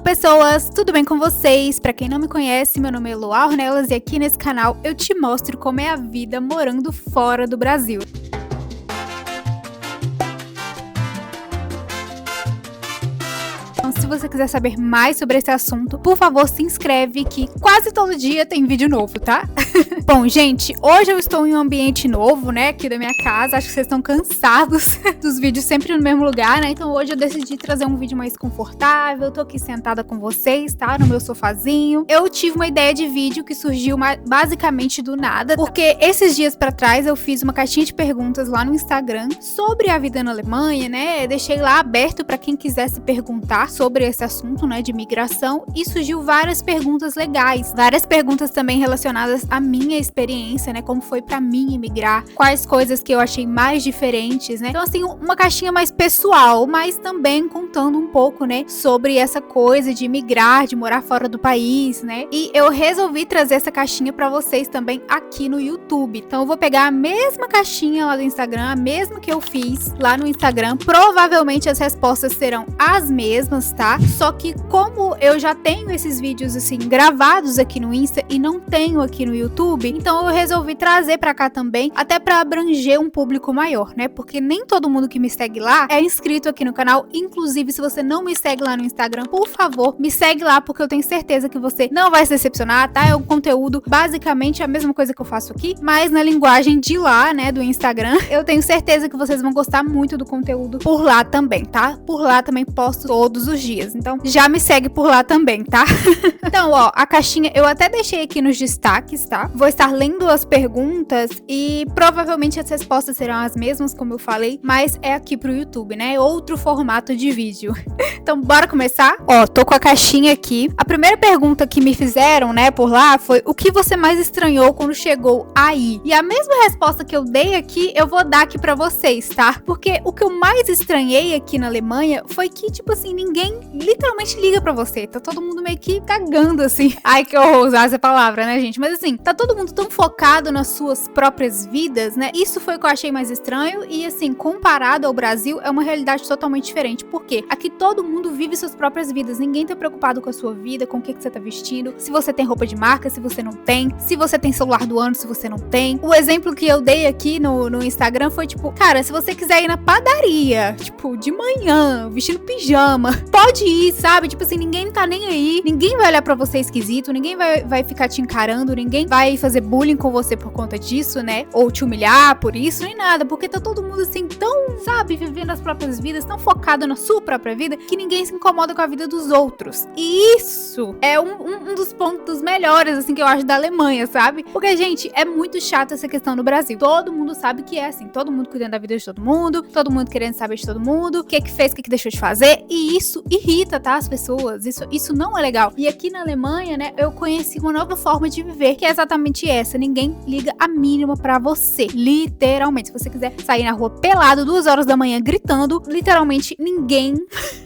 pessoas, tudo bem com vocês? Pra quem não me conhece, meu nome é Eloá Ornelas e aqui nesse canal eu te mostro como é a vida morando fora do Brasil. Então, se você quiser saber mais sobre esse assunto, por favor, se inscreve que quase todo dia tem vídeo novo, tá? Bom, gente, hoje eu estou em um ambiente novo, né, aqui da minha casa. Acho que vocês estão cansados dos vídeos sempre no mesmo lugar, né? Então hoje eu decidi trazer um vídeo mais confortável. Eu tô aqui sentada com vocês, tá? No meu sofazinho. Eu tive uma ideia de vídeo que surgiu basicamente do nada, porque esses dias pra trás eu fiz uma caixinha de perguntas lá no Instagram sobre a vida na Alemanha, né? Eu deixei lá aberto pra quem quisesse perguntar sobre esse assunto, né, de migração, e surgiu várias perguntas legais, várias perguntas também relacionadas à minha experiência, né, como foi pra mim imigrar, quais coisas que eu achei mais diferentes, né, então assim, uma caixinha mais pessoal, mas também contando um pouco, né, sobre essa coisa de migrar, de morar fora do país, né, e eu resolvi trazer essa caixinha pra vocês também aqui no YouTube. Então eu vou pegar a mesma caixinha lá do Instagram, a mesma que eu fiz lá no Instagram, provavelmente as respostas serão as mesmas, tá? Só que como eu já tenho esses vídeos assim gravados aqui no Insta e não tenho aqui no YouTube, então eu resolvi trazer pra cá também, até pra abranger um público maior, né? Porque nem todo mundo que me segue lá é inscrito aqui no canal. Inclusive, se você não me segue lá no Instagram, por favor, me segue lá, porque eu tenho certeza que você não vai se decepcionar, tá? É um conteúdo basicamente a mesma coisa que eu faço aqui, mas na linguagem de lá, né, do Instagram. Eu tenho certeza que vocês vão gostar muito do conteúdo por lá também, tá? Por lá também posto todos os dias, então já me segue por lá também, tá? Então, ó, a caixinha eu até deixei aqui nos destaques, tá? Vou estar lendo as perguntas e provavelmente as respostas serão as mesmas, como eu falei, mas é aqui pro YouTube, né? Outro formato de vídeo. Então, bora começar? Ó, tô com a caixinha aqui. A primeira pergunta que me fizeram, né, por lá foi: o que você mais estranhou quando chegou aí? E a mesma resposta que eu dei aqui, eu vou dar aqui pra vocês, tá? Porque o que eu mais estranhei aqui na Alemanha foi que, tipo assim, ninguém literalmente liga pra você. Tá todo mundo meio que cagando, assim. Ai, que horror usar essa palavra, né, gente? Mas assim, tá todo mundo tão focado nas suas próprias vidas, né? Isso foi o que eu achei mais estranho. E assim, comparado ao Brasil, é uma realidade totalmente diferente. Por quê? Aqui todo mundo vive suas próprias vidas. Ninguém tá preocupado com a sua vida, com o que você tá vestindo, se você tem roupa de marca, se você não tem, se você tem celular do ano, se você não tem. O exemplo que eu dei aqui no Instagram foi tipo, cara, se você quiser ir na padaria, tipo, de manhã, vestindo pijama, pode ir, sabe? Tipo assim, ninguém tá nem aí, ninguém vai olhar pra você esquisito, ninguém vai ficar te encarando, ninguém vai fazer bullying com você por conta disso, né? Ou te humilhar por isso, nem nada, porque tá todo mundo assim tão, sabe, vivendo as próprias vidas, tão focado na sua própria vida, que ninguém se incomoda com a vida dos outros. E isso é um dos pontos melhores, assim, que eu acho da Alemanha, sabe? Porque, gente, é muito chato essa questão no Brasil. Todo mundo sabe que é assim, todo mundo cuidando da vida de todo mundo querendo saber de todo mundo, o que fez, o que deixou de fazer, e isso irrita, tá, as pessoas, isso não é legal. E aqui na Alemanha, né, eu conheci uma nova forma de viver, que é exatamente essa: ninguém liga a mínima pra você, literalmente. Se você quiser sair na rua pelado 2 horas da manhã gritando, literalmente ninguém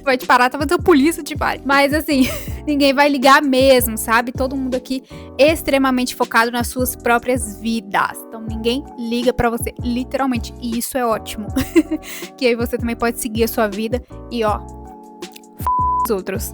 vai te parar, talvez a polícia te pare, mas assim, ninguém vai ligar mesmo, sabe? Todo mundo aqui extremamente focado nas suas próprias vidas, então ninguém liga pra você, literalmente, e isso é ótimo. Que aí você também pode seguir a sua vida e ó, os outros.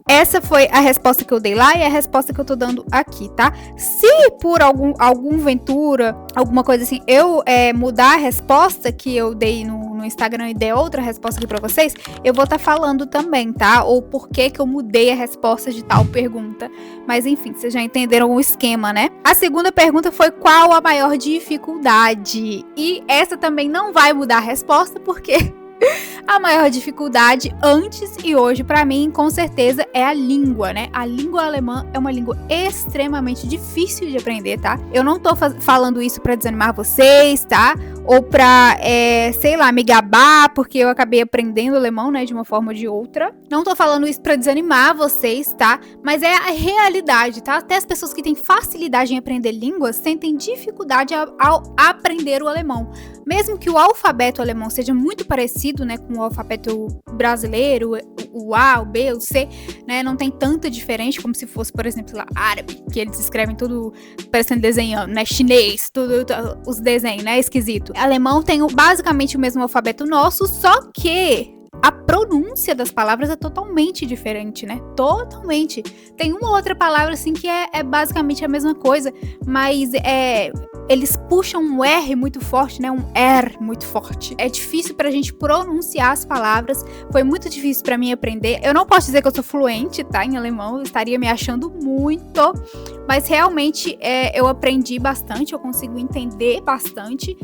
Essa foi a resposta que eu dei lá e a resposta que eu tô dando aqui, tá? Se por algum ventura, alguma coisa assim, eu mudar a resposta que eu dei no Instagram e der outra resposta aqui pra vocês, eu vou estar falando também, tá? Ou por que eu mudei a resposta de tal pergunta. Mas enfim, vocês já entenderam o esquema, né? A segunda pergunta foi: qual a maior dificuldade? E essa também não vai mudar a resposta, porque a maior dificuldade antes e hoje pra mim, com certeza, é a língua, né? A língua alemã é uma língua extremamente difícil de aprender, tá? Eu não tô falando isso pra desanimar vocês, tá? Ou pra, sei lá, me gabar, porque eu acabei aprendendo alemão, né, de uma forma ou de outra. Não tô falando isso pra desanimar vocês, tá? Mas é a realidade, tá? Até as pessoas que têm facilidade em aprender línguas sentem dificuldade ao aprender o alemão. Mesmo que o alfabeto alemão seja muito parecido, né, com o alfabeto brasileiro, o A, o B, o C, né, não tem tanta diferença como se fosse, por exemplo, lá, árabe, que eles escrevem tudo parecendo desenhando, né, chinês, tudo os desenhos, né, esquisito. Alemão tem basicamente o mesmo alfabeto nosso, só que a pronúncia das palavras é totalmente diferente, né? Totalmente. Tem uma outra palavra, assim, que é basicamente a mesma coisa, mas eles puxam um R muito forte, né? Um R muito forte. É difícil pra gente pronunciar as palavras. Foi muito difícil pra mim aprender. Eu não posso dizer que eu sou fluente, tá? Em alemão, eu estaria me achando muito. Mas realmente eu aprendi bastante, eu consigo entender bastante.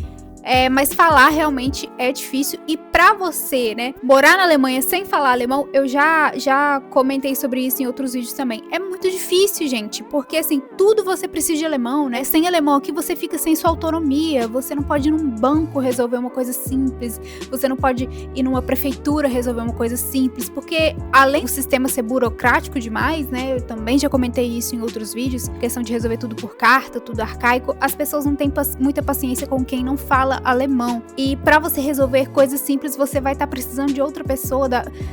Mas falar realmente é difícil. E pra você, né, morar na Alemanha sem falar alemão, eu já comentei sobre isso em outros vídeos também. É muito difícil, gente, porque assim, tudo você precisa de alemão, né? Sem alemão aqui você fica sem sua autonomia, você não pode ir num banco resolver uma coisa simples, você não pode ir numa prefeitura resolver uma coisa simples, porque além do sistema ser burocrático demais, né, eu também já comentei isso em outros vídeos, questão de resolver tudo por carta, tudo arcaico, as pessoas não têm muita paciência com quem não fala alemão. E pra você resolver coisas simples, você vai estar precisando de outra pessoa,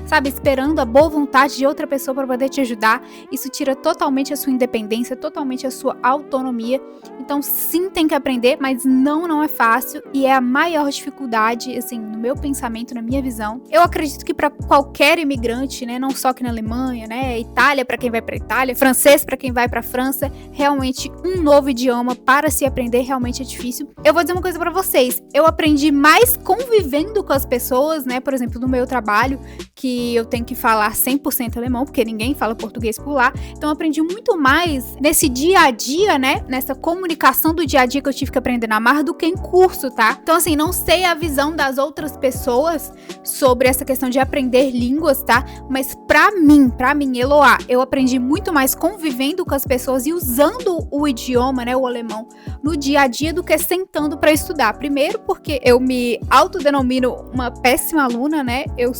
sabe, esperando a boa vontade de outra pessoa para poder te ajudar. Isso tira totalmente a sua independência, totalmente a sua autonomia. Então, sim, tem que aprender, mas não é fácil e é a maior dificuldade, assim, no meu pensamento, na minha visão. Eu acredito que para qualquer imigrante, né, não só aqui na Alemanha, né, Itália para quem vai para Itália, francês para quem vai para França, realmente um novo idioma para se aprender realmente é difícil. Eu vou dizer uma coisa para vocês. Eu aprendi mais convivendo com as pessoas, né? Por exemplo, no meu trabalho, que eu tenho que falar 100% alemão, porque ninguém fala português por lá. Então, eu aprendi muito mais nesse dia a dia, né? Nessa comunicação do dia a dia que eu tive que aprender na marra do que em curso, tá? Então, assim, não sei a visão das outras pessoas sobre essa questão de aprender línguas, tá? Mas pra mim, Eloá, eu aprendi muito mais convivendo com as pessoas e usando o idioma, né? O alemão, no dia a dia do que sentando pra estudar. Primeiro porque eu me autodenomino uma péssima aluna, né? Eu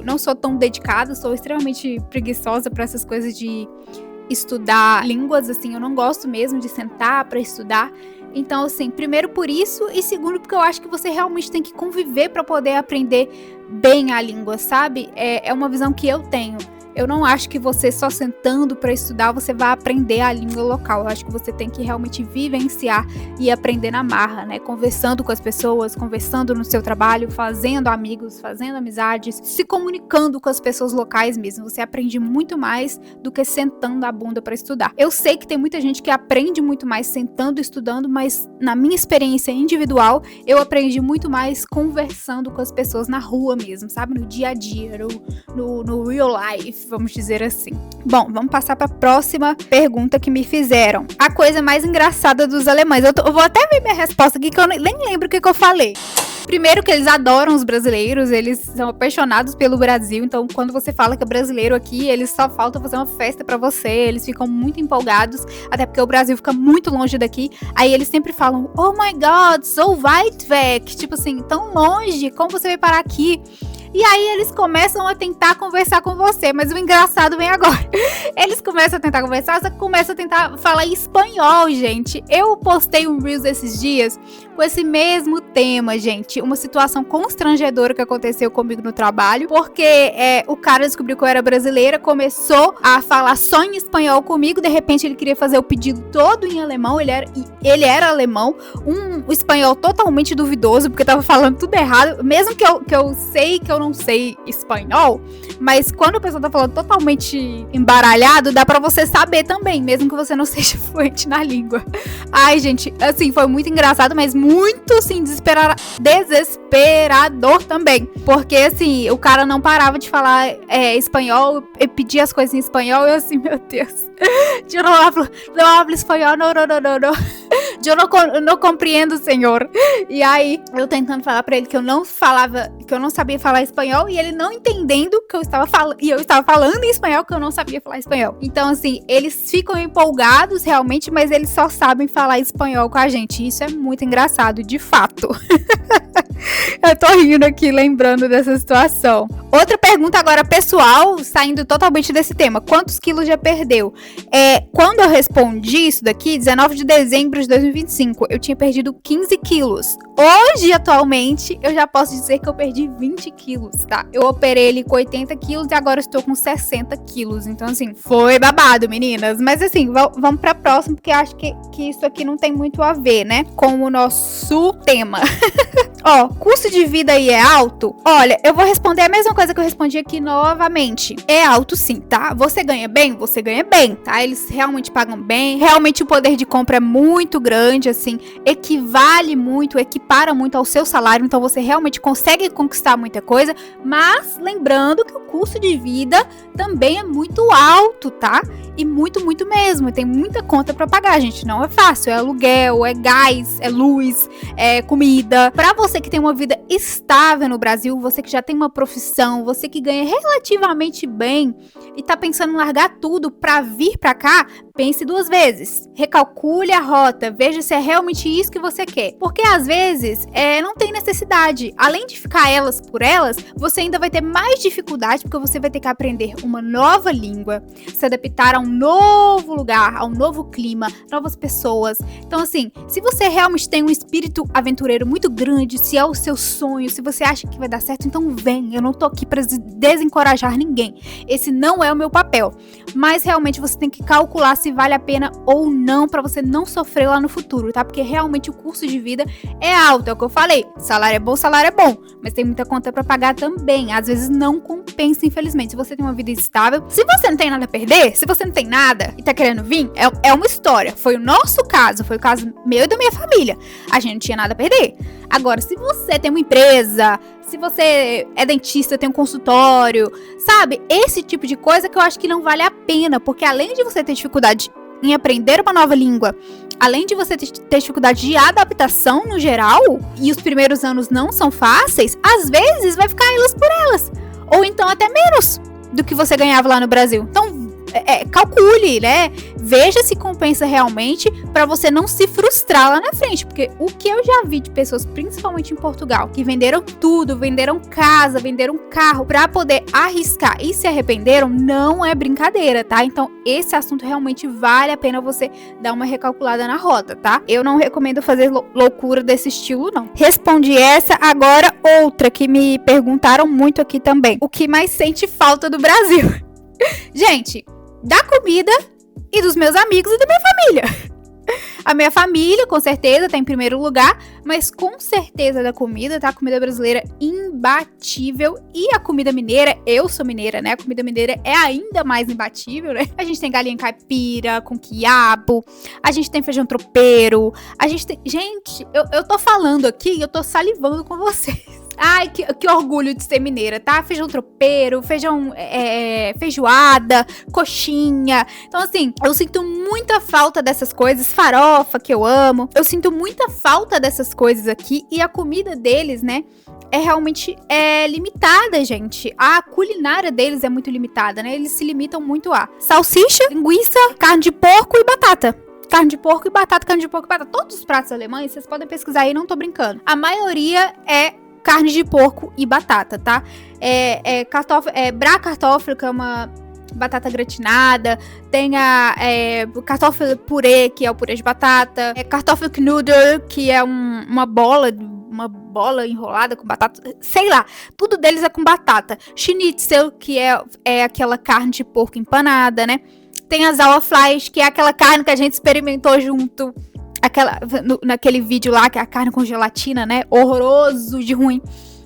não sou tão dedicada, sou extremamente preguiçosa para essas coisas de estudar línguas, assim, eu não gosto mesmo de sentar para estudar. Então, assim, primeiro por isso e segundo porque eu acho que você realmente tem que conviver para poder aprender bem a língua, sabe? É uma visão que eu tenho. Eu não acho que você só sentando para estudar você vai aprender a língua local. Eu acho que você tem que realmente vivenciar e aprender na marra, né? Conversando com as pessoas, conversando no seu trabalho, fazendo amigos, fazendo amizades, se comunicando com as pessoas locais mesmo. Você aprende muito mais do que sentando a bunda para estudar. Eu sei que tem muita gente que aprende muito mais sentando e estudando, mas na minha experiência individual, eu aprendi muito mais conversando com as pessoas na rua mesmo, sabe? No dia a dia, no real life, vamos dizer assim. Bom, vamos passar para a próxima pergunta que me fizeram. A coisa mais engraçada dos alemães. Eu vou até ver minha resposta aqui, que eu nem lembro o que eu falei. Primeiro que eles adoram os brasileiros, eles são apaixonados pelo Brasil, então quando você fala que é brasileiro aqui, eles só faltam fazer uma festa pra você, eles ficam muito empolgados, até porque o Brasil fica muito longe daqui, aí eles sempre falam, oh my god, so weit weg, tipo assim, tão longe, como você veio parar aqui? E aí eles começam a tentar conversar com você, mas o engraçado vem agora. Eles começam a tentar conversar, só que começam a tentar falar em espanhol, gente. Eu postei um Reels esses dias com esse mesmo tema, gente. Uma situação constrangedora que aconteceu comigo no trabalho, porque o cara descobriu que eu era brasileira, começou a falar só em espanhol comigo, de repente ele queria fazer o pedido todo em alemão, ele era alemão, um espanhol totalmente duvidoso, porque eu tava falando tudo errado, mesmo que eu sei que eu não sei espanhol, mas quando a pessoa tá falando totalmente embaralhado, dá pra você saber também, mesmo que você não seja fluente na língua. Ai, gente, assim, foi muito engraçado, mas muito, assim, desesperador também, porque, assim, o cara não parava de falar espanhol, e pedia as coisas em espanhol, e eu assim, meu Deus, eu não hablo espanhol, não. Eu não compreendo, senhor. E aí, eu tentando falar pra ele que eu não sabia falar espanhol, e ele não entendendo que eu estava falando em espanhol, que eu não sabia falar espanhol. Então, assim, eles ficam empolgados realmente, mas eles só sabem falar espanhol com a gente. Isso é muito engraçado, de fato. Eu tô rindo aqui, lembrando dessa situação. Outra pergunta agora pessoal, saindo totalmente desse tema. Quantos quilos já perdeu? Quando eu respondi isso daqui, 19 de dezembro de 2025, eu tinha perdido 15 quilos. Hoje, atualmente, eu já posso dizer que eu perdi de 20 quilos, tá? Eu operei ele com 80 quilos e agora estou com 60 quilos. Então, assim, foi babado, meninas. Mas, assim, vamos pra próxima, porque eu acho que isso aqui não tem muito a ver, né, com o nosso tema. Ó, custo de vida aí é alto? Olha, eu vou responder a mesma coisa que eu respondi aqui novamente. É alto sim, tá? Você ganha bem? Você ganha bem, tá? Eles realmente pagam bem. Realmente o poder de compra é muito grande, assim. Equivale muito, equipara muito ao seu salário. Então você realmente consegue conquistar muita coisa. Mas lembrando que o custo de vida também é muito alto, tá? E muito, muito mesmo. Tem muita conta pra pagar, gente. Não é fácil. É aluguel, é gás, é luz, é comida. Pra você que tem uma vida estável no Brasil, você que já tem uma profissão, você que ganha relativamente bem e tá pensando em largar tudo pra vir pra cá, pense 2 vezes. Recalcule a rota, veja se é realmente isso que você quer. Porque às vezes não tem necessidade. Além de ficar elas por elas, você ainda vai ter mais dificuldade porque você vai ter que aprender uma nova língua, se adaptar a um novo lugar, a um novo clima, novas pessoas. Então assim, se você realmente tem um espírito aventureiro muito grande, se é o seu sonho, se você acha que vai dar certo, então vem. Eu não tô aqui pra desencorajar ninguém. Esse não é o meu papel. Mas realmente você tem que calcular se vale a pena ou não pra você não sofrer lá no futuro, tá? Porque realmente o custo de vida é alto, é o que eu falei. Salário é bom, mas tem muita conta pra pagar também. Às vezes não compensa, infelizmente. Se você tem uma vida estável, se você não tem nada a perder, se você não tem nada e tá querendo vir, é uma história. Foi o nosso caso, foi o caso meu e da minha família. A gente não tinha nada a perder. Agora, se você tem uma empresa, se você é dentista, tem um consultório, sabe? Esse tipo de coisa que eu acho que não vale a pena, porque além de você ter dificuldade em aprender uma nova língua, além de você ter dificuldade de adaptação no geral, e os primeiros anos não são fáceis, às vezes vai ficar elas por elas. Ou então até menos do que você ganhava lá no Brasil. Então, calcule, né? Veja se compensa realmente pra você não se frustrar lá na frente. Porque o que eu já vi de pessoas, principalmente em Portugal, que venderam tudo, venderam casa, venderam carro pra poder arriscar e se arrependeram, não é brincadeira, tá? Então esse assunto realmente vale a pena você dar uma recalculada na rota, tá? Eu não recomendo fazer loucura desse estilo, não. Respondi essa, agora outra que me perguntaram muito aqui também. O que mais sente falta do Brasil? Gente, da comida e dos meus amigos e da minha família. A minha família, com certeza, tá em primeiro lugar, mas com certeza da comida, tá? A comida brasileira imbatível e a comida mineira, eu sou mineira, né? A comida mineira é ainda mais imbatível, né? A gente tem galinha caipira com quiabo, a gente tem feijão tropeiro, a gente tem... Gente, eu tô falando aqui e eu tô salivando com vocês. Ai, que orgulho de ser mineira, tá? Feijão tropeiro, feijoada, coxinha. Então, assim, eu sinto muita falta dessas coisas. Farofa, que eu amo. Eu sinto muita falta dessas coisas aqui. E a comida deles, né, é realmente limitada, gente. A culinária deles é muito limitada, né? Eles se limitam muito a salsicha, linguiça, carne de porco e batata. Carne de porco e batata, carne de porco e batata. Todos os pratos alemães, vocês podem pesquisar aí, não tô brincando. A maioria é carne de porco e batata, tá? Bratkartoffel, que é uma batata gratinada. Tem a Kartoffel purê, que é o purê de batata. Kartoffelknuddel, que é uma bola enrolada com batata. Sei lá, tudo deles é com batata. Schnitzel, que é aquela carne de porco empanada, né? Tem a Sauerfleisch, que é aquela carne que a gente experimentou junto. Naquele vídeo lá, que é a carne com gelatina, né? Horroroso de ruim.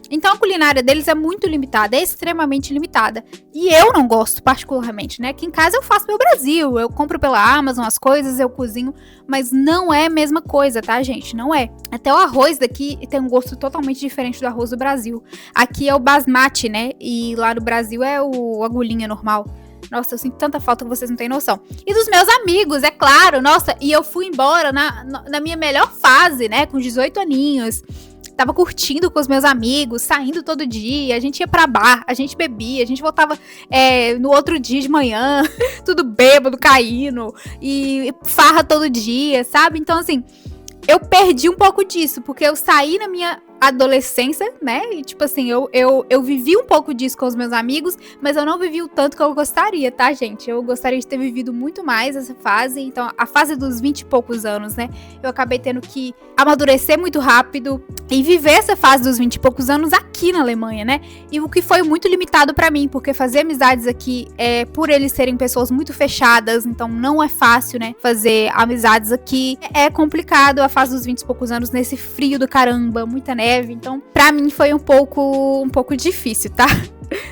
Então a culinária deles é muito limitada, é extremamente limitada. E eu não gosto particularmente, né? Aqui em casa eu faço meu Brasil, eu compro pela Amazon as coisas, eu cozinho, mas não é a mesma coisa, tá, gente? Não é. Até o arroz daqui tem um gosto totalmente diferente do arroz do Brasil. Aqui é o basmati, né? E lá no Brasil é o agulhinha normal. Nossa, eu sinto tanta falta que vocês não têm noção. E dos meus amigos, é claro. Nossa, e eu fui embora na minha melhor fase, né? Com 18 aninhos. Tava curtindo com os meus amigos, saindo todo dia. A gente ia pra bar, a gente bebia, a gente voltava no outro dia de manhã, tudo bêbado, caindo. E farra todo dia, sabe? Então, assim, eu perdi um pouco disso, porque eu saí na minha adolescência, né? E tipo assim, eu vivi um pouco disso com os meus amigos, mas eu não vivi o tanto que eu gostaria, tá, gente? Eu gostaria de ter vivido muito mais essa fase. Então, a fase dos 20 e poucos anos, né? Eu acabei tendo que amadurecer muito rápido e viver essa fase dos 20 e poucos anos aqui aqui na Alemanha, né? E o que foi muito limitado pra mim, porque fazer amizades aqui, por eles serem pessoas muito fechadas, então não é fácil, né? Fazer amizades aqui é complicado, a fase dos 20 e poucos anos, nesse frio do caramba, muita neve, então pra mim foi um pouco difícil, tá?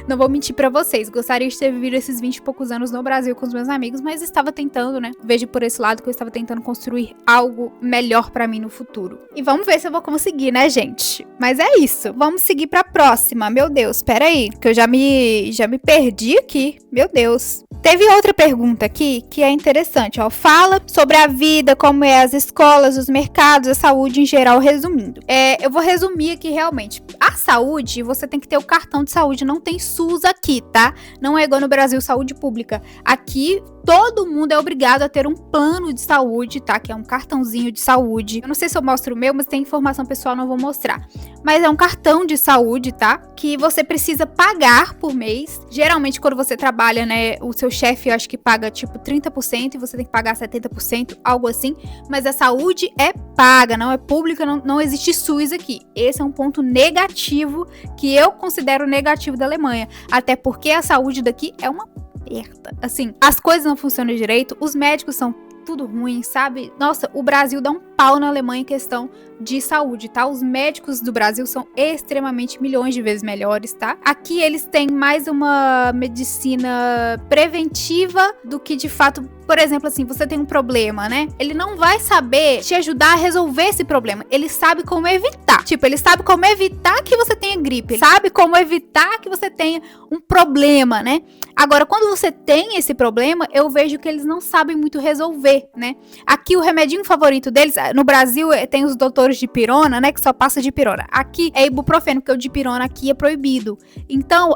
Não vou mentir pra vocês, gostaria de ter vivido esses 20 e poucos anos no Brasil com os meus amigos, mas estava tentando, né? Vejo por esse lado que eu estava tentando construir algo melhor pra mim no futuro. E vamos ver se eu vou conseguir, né, gente? Mas é isso, vamos seguir pra próxima. Meu Deus, peraí, que eu já me perdi aqui, meu Deus. Teve outra pergunta aqui que é interessante, ó. Fala sobre a vida, como é as escolas, os mercados, a saúde em geral, resumindo. Eu vou resumir aqui realmente. A saúde, você tem que ter o cartão de saúde, não tem SUS aqui, tá? Não é igual no Brasil, saúde pública. Aqui, todo mundo é obrigado a ter um plano de saúde, tá? Que é um cartãozinho de saúde. Eu não sei se eu mostro o meu, mas tem informação pessoal, não vou mostrar. Mas é um cartão de saúde, tá? Que você precisa pagar por mês. Geralmente, quando você trabalha, né? O seu chefe, eu acho que paga, tipo, 30% e você tem que pagar 70%, algo assim. Mas a saúde é paga, não é pública, não existe SUS aqui. Esse é um ponto negativo, que eu considero negativo da Alemanha. Até porque a saúde daqui é uma merda. Assim, as coisas não funcionam direito, os médicos são tudo ruim, sabe? Nossa, o Brasil dá um pau na Alemanha em questão de saúde, tá? Os médicos do Brasil são extremamente milhões de vezes melhores, tá? Aqui eles têm mais uma medicina preventiva do que de fato, por exemplo, assim, você tem um problema, né? Ele não vai saber te ajudar a resolver esse problema. Ele sabe como evitar. Tipo, ele sabe como evitar que você tenha gripe. Ele sabe como evitar que você tenha um problema, né? Agora, quando você tem esse problema, eu vejo que eles não sabem muito resolver, né? Aqui o remedinho favorito deles, no Brasil tem os doutores de pirona, né? Que só passa de pirona. Aqui é ibuprofeno, porque o de pirona aqui é proibido. Então,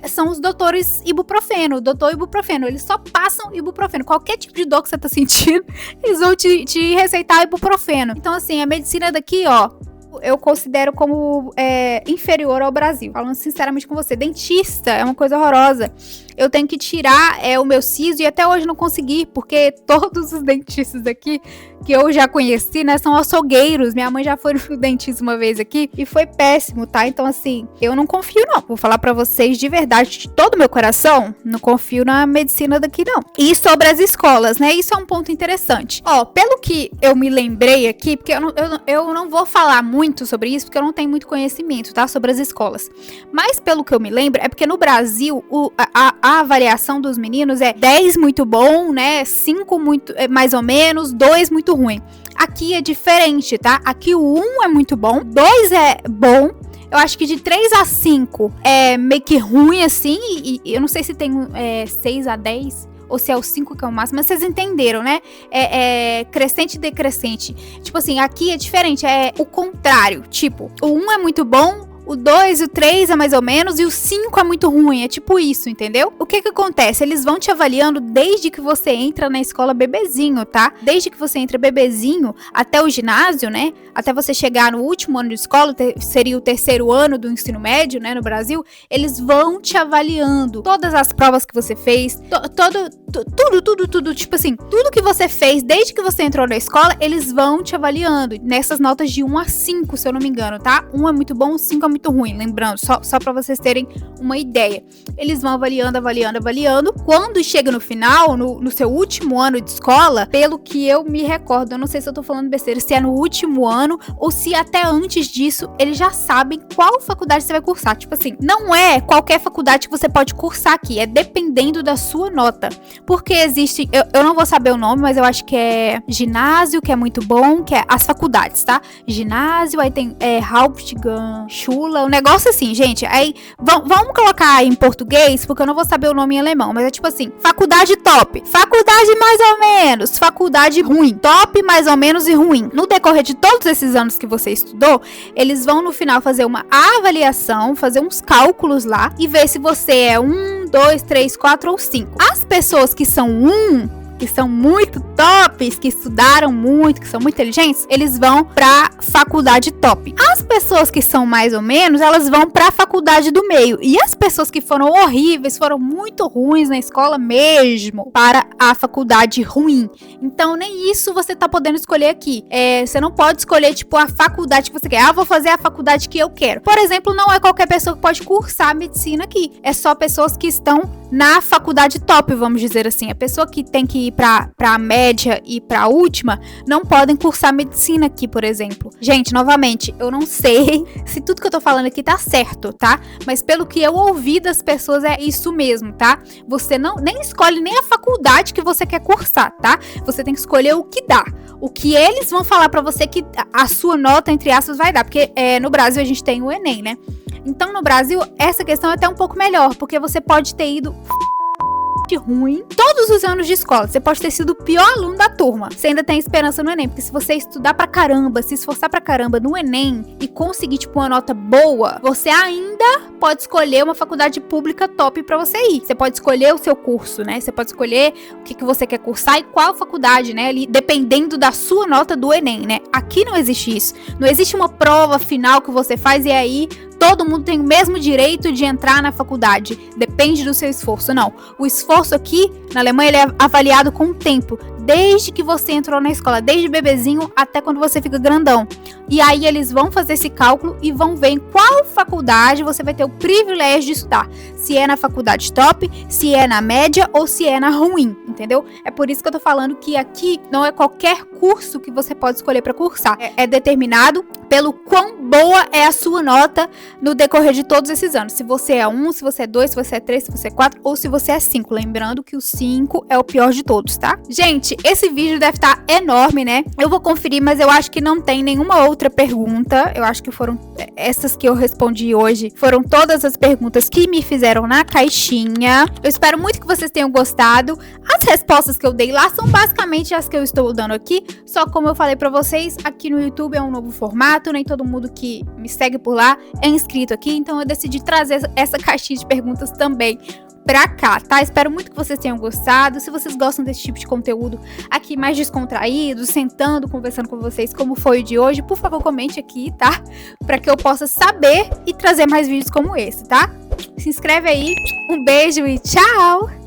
são os doutores ibuprofeno, doutor ibuprofeno. Eles só passam ibuprofeno. Qualquer tipo de dor que você tá sentindo, eles vão te receitar ibuprofeno. Então, assim, a medicina daqui, ó, eu considero como inferior ao Brasil. Falando sinceramente com você, dentista é uma coisa horrorosa. Eu tenho que tirar o meu siso e até hoje não consegui, porque todos os dentistas aqui que eu já conheci, né, são açougueiros. Minha mãe já foi no dentista uma vez aqui e foi péssimo, tá? Então, assim, eu não confio, não. Vou falar pra vocês de verdade, de todo o meu coração, não confio na medicina daqui, não. E sobre as escolas, né? Isso é um ponto interessante. Ó, pelo que eu me lembrei aqui, porque eu não vou falar muito sobre isso, porque eu não tenho muito conhecimento, tá? Sobre as escolas. Mas, pelo que eu me lembro, é porque no Brasil, a avaliação dos meninos é 10 muito bom, né? 5 muito, mais ou menos, 2 muito ruim. Aqui é diferente, tá? Aqui o 1 é muito bom, 2 é bom. Eu acho que de 3 a 5 é meio que ruim, assim. E eu não sei se tem 6 a 10 ou se é o 5 que é o máximo, mas vocês entenderam, né? Crescente e decrescente. Tipo assim, aqui é diferente, é o contrário. Tipo, o 1 é muito bom, o 2 e o 3 é mais ou menos, e o 5 é muito ruim, é tipo isso, entendeu? O que acontece? Eles vão te avaliando desde que você entra na escola bebezinho, tá? Desde que você entra bebezinho até o ginásio, né? Até você chegar no último ano de escola, seria o terceiro ano do ensino médio, né, no Brasil, eles vão te avaliando. Todas as provas que você fez, tudo, tipo assim, tudo que você fez desde que você entrou na escola, eles vão te avaliando nessas notas de 1 a 5, se eu não me engano, tá? 1 é muito bom, 5 é muito ruim, lembrando, só pra vocês terem uma ideia. Eles vão avaliando. Quando chega no final, no seu último ano de escola, pelo que eu me recordo, eu não sei se eu tô falando besteira, se é no último ano ou se até antes disso, eles já sabem qual faculdade você vai cursar. Tipo assim, não é qualquer faculdade que você pode cursar aqui, é dependendo da sua nota. Porque existe, eu não vou saber o nome, mas eu acho que é ginásio, que é muito bom, que é as faculdades, tá? Ginásio, aí tem Hauptgang, Schule, um negócio assim, gente. Aí, vamos colocar em português, porque eu não vou saber o nome em alemão, mas é tipo assim, faculdade top, faculdade mais ou menos, faculdade ruim, top, mais ou menos e ruim. No decorrer de todos esses anos que você estudou, eles vão no final fazer uma avaliação, fazer uns cálculos lá e ver se você é 1, 2, 3, 4 ou 5. As pessoas que são 1 que são muito tops, que estudaram muito, que são muito inteligentes, eles vão pra faculdade top. As pessoas que são mais ou menos, elas vão pra faculdade do meio. E as pessoas que foram horríveis, foram muito ruins na escola mesmo, para a faculdade ruim. Então, nem isso você tá podendo escolher aqui. Você não pode escolher, tipo, a faculdade que você quer. Vou fazer a faculdade que eu quero. Por exemplo, não é qualquer pessoa que pode cursar medicina aqui. É só pessoas que estão na faculdade top, vamos dizer assim. A pessoa que tem que ir pra média e pra última, não podem cursar medicina aqui, por exemplo. Gente, novamente, eu não sei se tudo que eu tô falando aqui tá certo, tá? Mas pelo que eu ouvi das pessoas, é isso mesmo, tá? Você nem escolhe nem a faculdade que você quer cursar, tá? Você tem que escolher o que dá. O que eles vão falar pra você que a sua nota, entre aspas, vai dar. Porque no Brasil a gente tem o Enem, né? Então, no Brasil, essa questão é até um pouco melhor, porque você pode ter ido ruim todos os anos de escola. Você pode ter sido o pior aluno da turma. Você ainda tem esperança no Enem, porque se você estudar pra caramba, se esforçar pra caramba no Enem e conseguir, tipo, uma nota boa, você ainda pode escolher uma faculdade pública top pra você ir. Você pode escolher o seu curso, né? Você pode escolher o que você quer cursar e qual faculdade, né? Ali, dependendo da sua nota do Enem, né? Aqui não existe isso. Não existe uma prova final que você faz e aí todo mundo tem o mesmo direito de entrar na faculdade. Depende do seu esforço. Não. O esforço aqui, na Alemanha, ele é avaliado com o tempo. Desde que você entrou na escola, desde bebezinho até quando você fica grandão. E aí eles vão fazer esse cálculo e vão ver em qual faculdade você vai ter o privilégio de estudar. Se é na faculdade top, se é na média ou se é na ruim, entendeu? É por isso que eu tô falando que aqui não é qualquer curso que você pode escolher para cursar. É determinado pelo quão boa é a sua nota no decorrer de todos esses anos. Se você é 1, se você é 2, se você é 3, se você é 4 ou se você é 5. Lembrando que o 5 é o pior de todos, tá? Gente, esse vídeo deve estar enorme, né? Eu vou conferir, mas eu acho que não tem nenhuma outra pergunta. Eu acho que foram essas que eu respondi hoje. Foram todas as perguntas que me fizeram na caixinha. Eu espero muito que vocês tenham gostado. As respostas que eu dei lá são basicamente as que eu estou dando aqui. Só como eu falei pra vocês, aqui no YouTube é um novo formato. Nem todo mundo que me segue por lá é inscrito aqui. Então eu decidi trazer essa caixinha de perguntas também pra cá, tá? Espero muito que vocês tenham gostado. Se vocês gostam desse tipo de conteúdo aqui mais descontraído, sentando, conversando com vocês, como foi o de hoje, por favor, comente aqui, tá? Pra que eu possa saber e trazer mais vídeos como esse, tá? Se inscreve aí. Um beijo e tchau!